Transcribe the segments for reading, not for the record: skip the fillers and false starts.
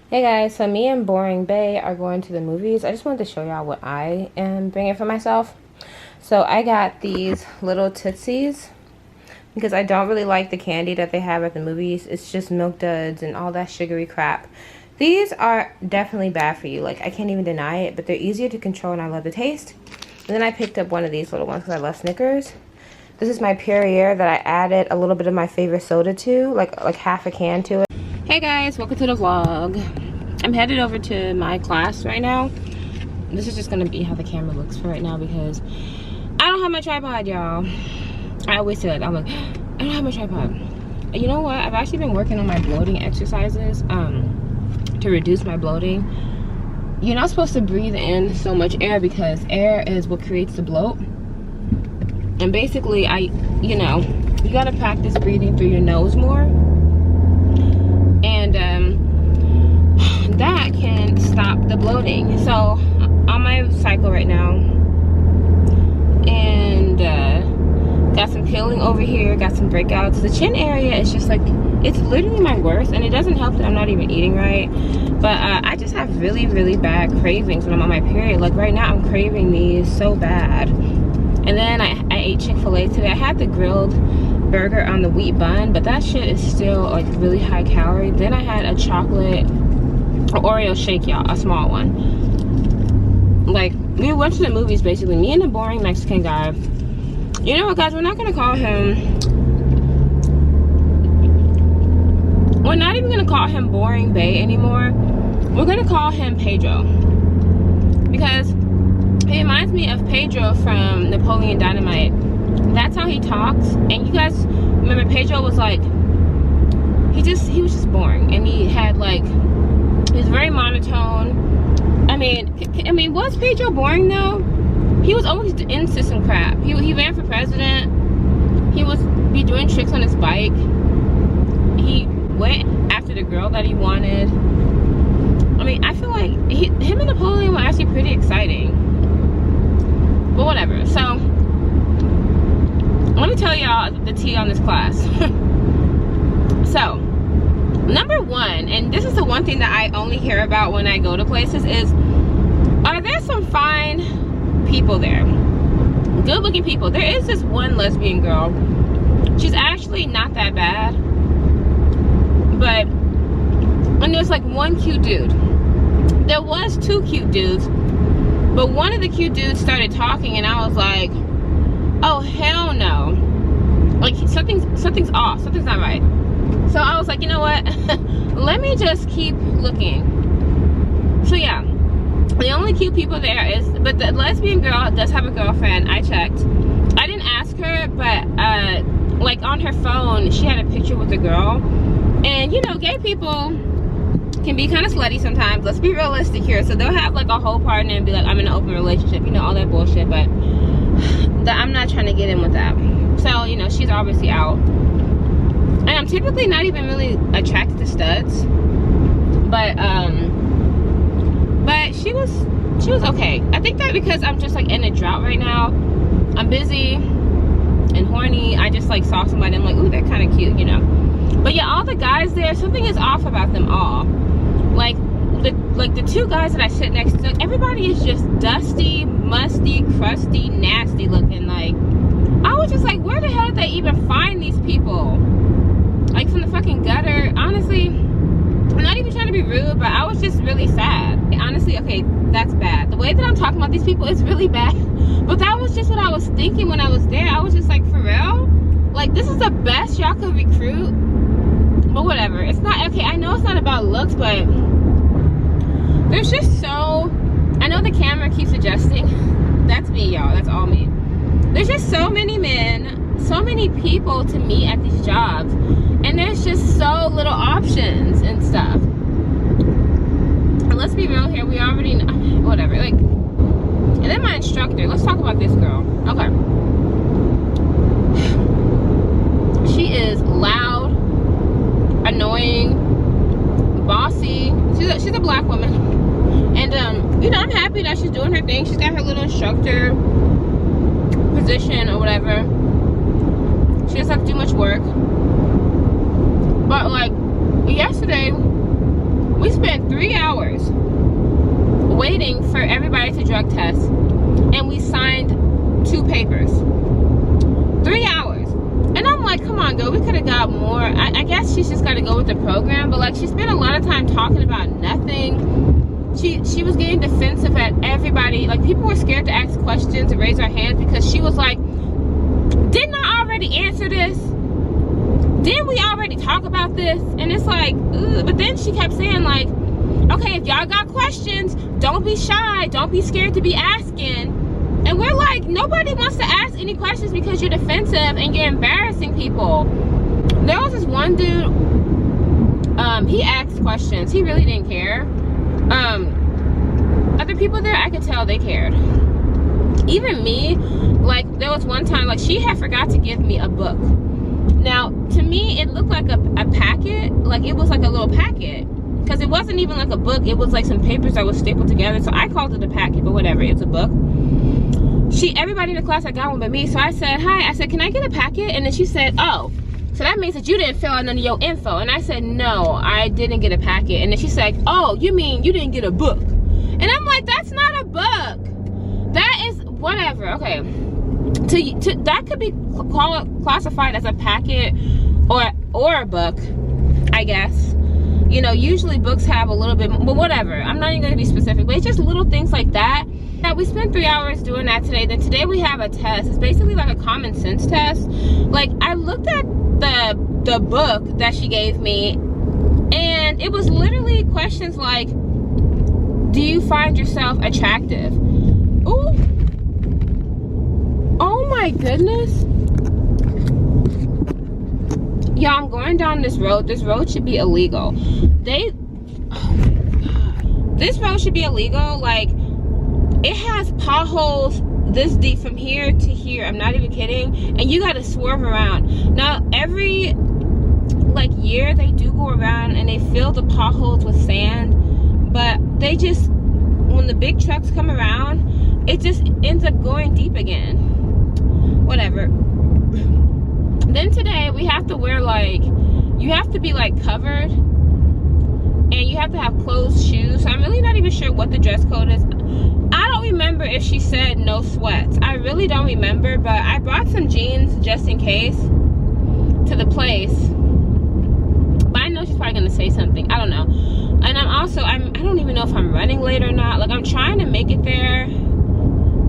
Hey guys, so me and Boring Bay are going to the movies. I just wanted to show y'all what I am bringing for myself. So I got these little Tootsies because I don't really like the candy that they have at the movies. It's just Milk Duds and all that sugary crap. These are definitely bad for you. Like, I can't even deny it, but they're easier to control and I love the taste. And then I picked up one of these little ones because I love Snickers. This is my Perrier that I added a little bit of my favorite soda to, like half a can to it. Hey guys, welcome to the vlog. I'm headed over to my class right now. This is just gonna be how the camera looks for right now because I don't have my tripod, y'all. I always say that. I'm like, I don't have my tripod. You know what? I've actually been working on my bloating exercises to reduce my bloating. You're not supposed to breathe in so much air because air is what creates the bloat. And basically, you gotta practice breathing through your nose more. And that can stop the bloating. So on my cycle right now, and got some peeling over here, got some breakouts. The chin area is just like, it's literally my worst, and it doesn't help that I'm not even eating right. But I just have really, really bad cravings when I'm on my period. Like right now, I'm craving these so bad. And then I ate Chick-fil-A today. I had the grilled burger on the wheat bun, but that shit is still like really high calorie. Then I had a chocolate Oreo shake, y'all, a small one. Like, we went to the movies basically, me and the boring Mexican guy. You know what, guys, we're not even gonna call him Boring Bay anymore. We're gonna call him Pedro, because he reminds me of Pedro from Napoleon Dynamite. That's how he talks. And you guys remember, Pedro was like, he was just boring, and he had like, he was very monotone. I mean, was Pedro boring though? He was always into some crap. He ran for president. He was be doing tricks on his bike. He went after the girl that he wanted. I mean, I feel like him and Napoleon were actually pretty exciting. But whatever. So let me tell y'all the tea on this class. So, number one, and this is the one thing that I only hear about when I go to places, is, are there some fine people there? Good looking people. There is this one lesbian girl. She's actually not that bad. But, and there's like one cute dude. There was two cute dudes. But one of the cute dudes started talking, and I was like, oh hell no. Like, something's off. Something's not right. So I was like, you know what? Let me just keep looking. So yeah, the only cute people there is, but the lesbian girl does have a girlfriend. I checked. I didn't ask her, but like on her phone, she had a picture with a girl. And you know, gay people can be kind of slutty sometimes. Let's be realistic here. So they'll have like a whole partner and be like, I'm in an open relationship, you know, all that bullshit. But I'm not trying to get in with that. So, you know, she's obviously out. And I'm typically not even really attracted to studs. But she was okay. I think that because I'm just like in a drought right now. I'm busy and horny. I just like saw somebody, I'm like, ooh, they're kind of cute, you know. But yeah, all the guys there, something is off about them all. Like the two guys that I sit next to, everybody is just dusty, musty, crusty, nasty looking. Like, I was just like, where the hell did they even find these people? Like, from the fucking gutter. Honestly, I'm not even trying to be rude, but I was just really sad. Honestly, okay, that's bad. The way that I'm talking about these people is really bad. But that was just what I was thinking when I was there. I was just like, for real? Like, this is the best y'all could recruit? But whatever. It's not, okay, I know it's not about looks, but there's just so, I know the camera keeps adjusting. That's me, y'all. That's all me. There's just so many men, so many people to meet at these jobs, and there's just so little options and stuff. And let's be real here, we already know, whatever, like, and then my instructor, let's talk about this girl. Okay. She is loud, annoying, bossy. She's a black woman. And, you know, I'm happy that she's doing her thing. She's got her little instructor position or whatever. She doesn't have to do much work. But like yesterday, we spent 3 hours waiting for everybody to drug test, and we signed 2 papers. 3 hours. And I'm like, come on, girl, we could have got more. I guess she's just got to go with the program, but like, she spent a lot of time talking about nothing. She was getting defensive at everybody. Like, people were scared to ask questions and raise their hands because she was like, didn't I already answer this? Didn't we already talk about this? And it's like, ugh. But then she kept saying like, okay, if y'all got questions, don't be shy, don't be scared to be asking. And we're like, nobody wants to ask any questions because you're defensive and you're embarrassing people. There was this one dude, he asked questions. He really didn't care. Other people there, I could tell they cared. Even me, like, there was one time, like, she had forgot to give me a book. Now, to me, it looked like a packet. Like, it was like a little packet. Because it wasn't even like a book. It was like some papers that was stapled together. So I called it a packet, but whatever. It's a book. Everybody in the class had got one but me. So I said, hi. I said, can I get a packet? And then she said, oh, so that means that you didn't fill out none of your info. And I said, no, I didn't get a packet. And then she said, oh, you mean you didn't get a book? And I'm like, that's not a book. That is whatever. Okay. That could be classified as a packet or a book, I guess. You know, usually books have a little bit, but whatever. I'm not even going to be specific, but it's just little things like that. Now, we spent 3 hours doing that today. Then today we have a test. It's basically like a common sense test. Like, I looked at the book that she gave me, and it was literally questions like, do you find yourself attractive? Ooh. Oh my goodness. Y'all, I'm going down this road. This road should be illegal. Oh my God. This road should be illegal. Like, it has potholes this deep from here to here. I'm not even kidding. And you gotta swerve around. Now, every like year they do go around and they fill the potholes with sand, but they just, when the big trucks come around, it just ends up going deep again. Whatever. Then today we have to wear, like, you have to be like covered and you have to have closed shoes. So I'm really not even sure what the dress code is. I don't remember if she said no sweats. I really don't remember, but I brought some jeans just in case to the place. But I know she's probably gonna say something. I don't know. And I don't even know if I'm running late or not. Like, I'm trying to make it there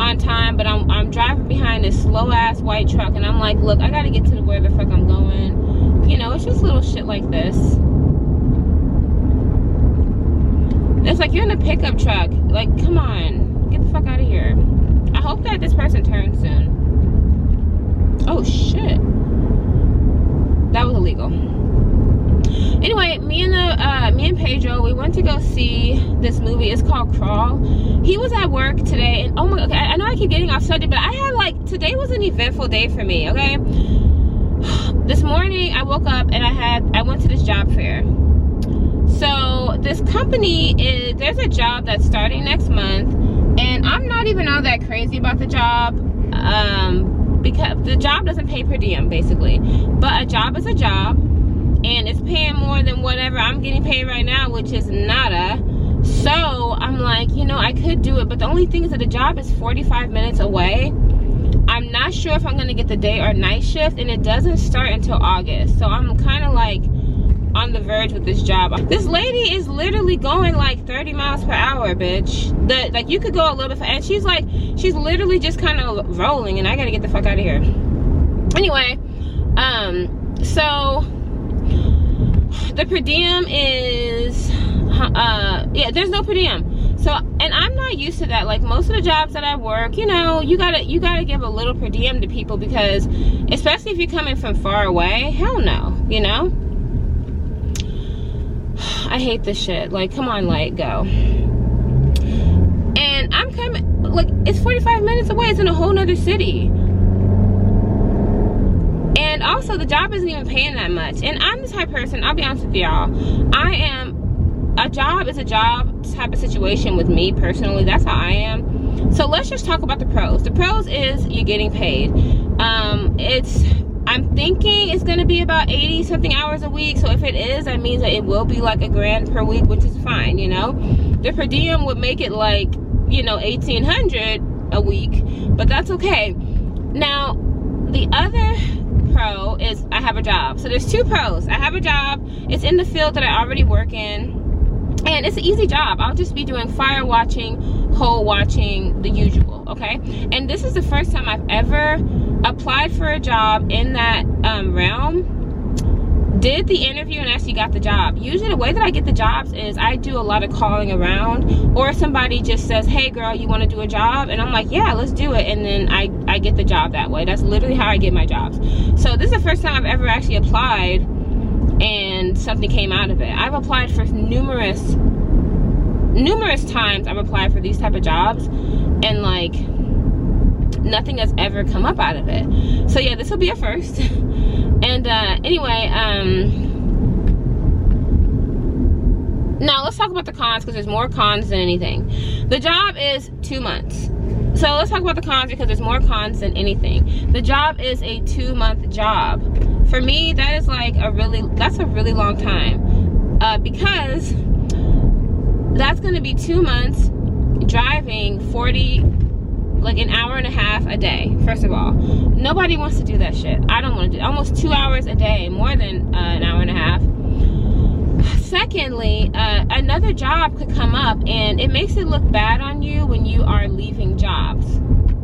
on time, but I'm driving behind this slow ass white truck, and I'm like, look, I gotta get to where the fuck I'm going. You know, it's just little shit like this. It's like you're in a pickup truck. Like, come on, get the fuck out of here. I hope that this person turns soon. Oh shit, that was illegal. Anyway, me and Pedro, we went to go see this movie. It's called Crawl. He was at work today, and oh my god, I know I keep getting off subject, but I had, like, today was an eventful day for me. Okay, this morning I woke up and I went to this job fair. So this company there's a job that's starting next month, and I'm not even all that crazy about the job, because the job doesn't pay per diem basically, but a job is a job. And it's paying more than whatever I'm getting paid right now, which is nada. So I'm like, you know, I could do it. But the only thing is that the job is 45 minutes away. I'm not sure if I'm going to get the day or night shift. And it doesn't start until August. So I'm kind of like on the verge with this job. This lady is literally going like 30 miles per hour, bitch. Like, you could go a little bit faster. And she's like, she's literally just kind of rolling. And I got to get the fuck out of here. Anyway, so the per diem is yeah, there's no per diem. So, and I'm not used to that. Like, most of the jobs that I work, you know, you gotta give a little per diem to people, because especially if you're coming from far away, hell no, you know. I hate this shit. Like, come on, like, go. And I'm coming, like, it's 45 minutes away. It's in a whole nother city. And also, the job isn't even paying that much. And I'm the type of person, I'll be honest with y'all, I am, a job is a job type of situation with me personally. That's how I am. So let's just talk about the pros. The pros is you're getting paid. I I'm thinking it's gonna be about 80 something hours a week. So if it is, that means that it will be like $1,000 per week, which is fine, you know. The per diem would make it like, you know, 1,800 a week, but that's okay. Now, the other pro is I have a job. So there's 2 pros. I have a job. It's in the field that I already work in. And it's an easy job. I'll just be doing fire watching, hole watching, the usual, okay? And this is the first time I've ever applied for a job in that realm, did the interview, and actually got the job. Usually the way that I get the jobs is I do a lot of calling around, or somebody just says, hey girl, you want to do a job? And I'm like, yeah, let's do it. And then I get the job that way. That's literally how I get my jobs. So this is the first time I've ever actually applied and something came out of it. I've applied for numerous times. I've applied for these type of jobs, and like nothing has ever come up out of it. So yeah, this will be a first. And anyway, now let's talk about the cons, because there's more cons than anything. The job is 2 months. So let's talk about the cons, because there's more cons than anything. The job is a 2-month job. For me, that is like that's a really long time, because that's going to be 2 months driving 40, like an hour and a half a day. First of all, nobody wants to do that shit. I don't want to do almost 2 hours a day, more than an hour and a half. Secondly, another job could come up, and it makes it look bad on you when you are leaving jobs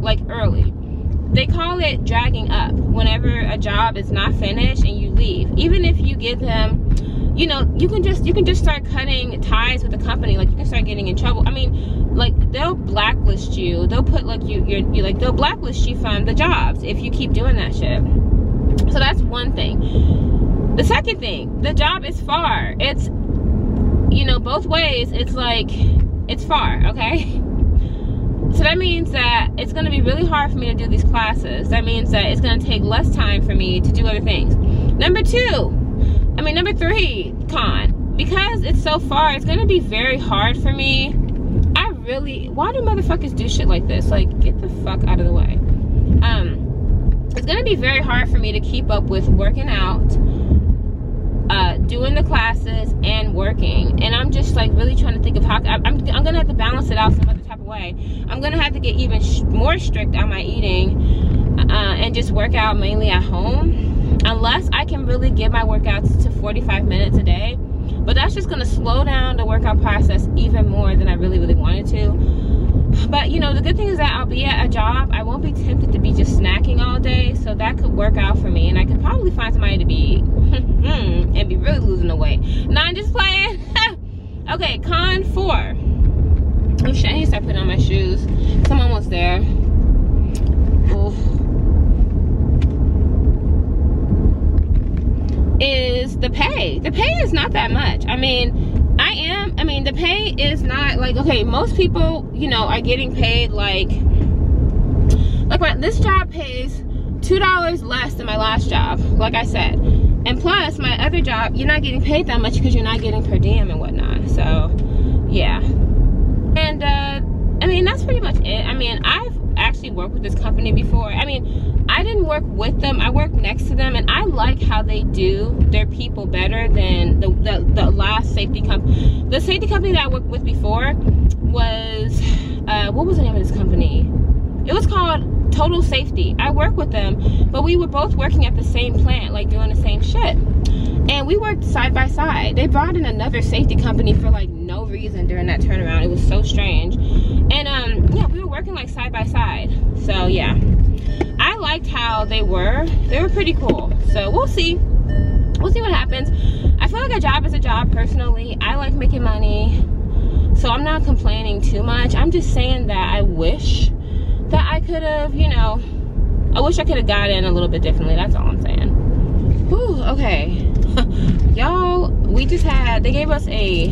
like early. They call it dragging up whenever a job is not finished and you leave. Even if you give them, you know, you can just start cutting ties with the company. Like, you can start getting in trouble. I mean, like, they'll blacklist you. They'll put like they'll blacklist you from the jobs if you keep doing that shit. So that's one thing. The second thing, the job is far. It's, you know, both ways. It's like, it's far, okay? So that means that it's going to be really hard for me to do these classes. That means that it's going to take less time for me to do other things. Number 3 con, because it's so far, it's going to be very hard for me. Why do motherfuckers do shit like this? Like, get the fuck out of the way. It's going to be very hard for me to keep up with working out, doing the classes, and working. And I'm just like really trying to think of how I'm gonna have to balance it out some other type of way. I'm gonna have to get even more strict on my eating, and just work out mainly at home, unless I can really get my workouts to 45 minutes a day. But that's just gonna slow down the workout process even more than I really wanted to. But you know, the good thing is that I'll be at a job. I won't be tempted to be just snacking all day, so that could work out for me. And I could probably find somebody to be and be really losing the weight. No, I'm just playing. Okay, con 4. Oh shit, I need to start putting on my shoes. I'm almost there. Oof. Is the pay. The pay is not that much. I mean, the pay is not like, okay, most people, you know, are getting paid like this job pays $2 less than my last job, like I said. And plus, my other job, you're not getting paid that much because you're not getting per diem and whatnot. So, yeah. And, I mean, that's pretty much it. I mean, I've actually worked with this company before. I mean, I didn't work with them. I worked next to them, and I like how they do their people better than the last safety company. The safety company that I worked with before was, what was the name of this company? It was called Total Safety. I worked with them, but we were both working at the same plant, like doing the same shit. And we worked side by side. They brought in another safety company for like no reason during that turnaround. It was so strange. And yeah, we were working like side by side. So yeah, I liked how they were pretty cool. So we'll see what happens. I feel like a job is a job personally. I like making money, so I'm not complaining too much. I'm just saying that I wish that I could have, you know, I wish I could have got in a little bit differently. That's all I'm saying. Whew, okay. Y'all, we just they gave us a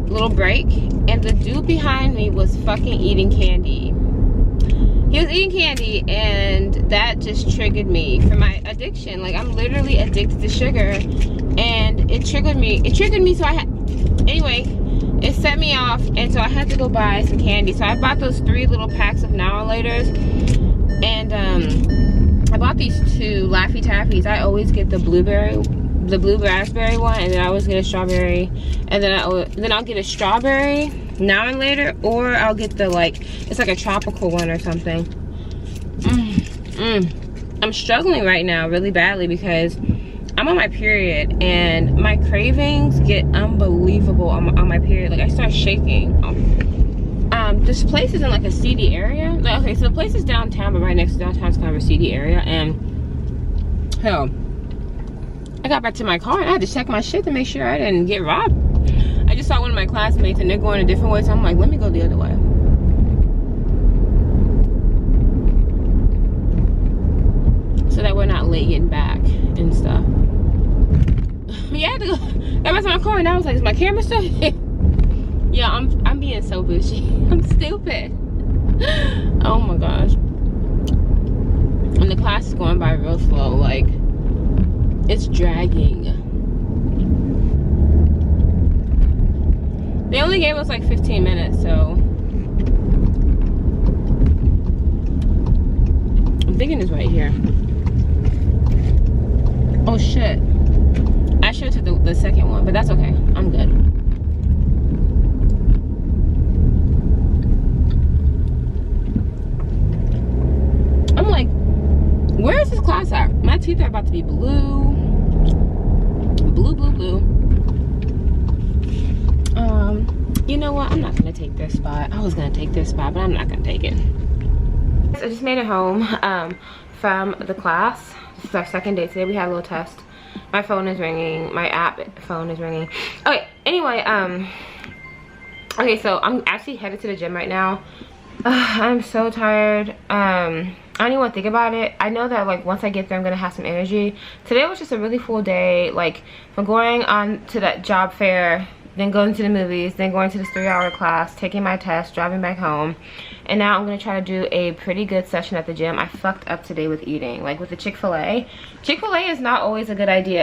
little break, and the dude behind me was fucking eating candy. He was eating candy, and that just triggered me for my addiction. Like, I'm literally addicted to sugar, and it triggered me, so anyway, it set me off, and so I had to go buy some candy. So I bought those 3 little packs of Now and Laters, and I bought these 2 Laffy Taffies. I always get the blue raspberry one, and then I always get a strawberry, and then I'll get a strawberry now and later, or I'll get the like, it's like a tropical one or something. I'm struggling right now really badly because I'm on my period and my cravings get unbelievable on my period. Like I start shaking. This place is in like a seedy area. Like, okay, so the place is downtown, but right next to downtown is kind of a seedy area. And hell, I got back to my car and I had to check my shit to make sure I didn't get robbed. I just saw one of my classmates and they're going a different way, so I'm like, let me go the other way. So that we're not late getting back and stuff. Yeah, I had to go back to my car and I was like, is my camera still here? Yeah, I'm being so bougie. I'm stupid. Oh my gosh. And the class is going by real slow. Like, it's dragging. They only gave us like 15 minutes, so I'm thinking it's right here. Oh shit. I should have took the second one, but that's okay. I'm good. I'm like, where is this class at? My teeth are about to be blue. Blue. You know what? I'm not gonna take this spot. I was gonna take this spot, but I'm not gonna take it. I just made it home from the class. This is our second day today. We had a little test. My phone is ringing. My app phone is ringing. Okay, anyway, okay, so I'm actually headed to the gym right now. I'm so tired. I don't even want to think about it. I know that like once I get there I'm gonna have some energy. Today was just a really full day. Like from going on to that job fair, then going to the movies, then going to this 3-hour class, taking my test, driving back home, and now I'm gonna try to do a pretty good session at the gym. I fucked up today with eating, like with the Chick-fil-A. Chick-fil-A is not always a good idea.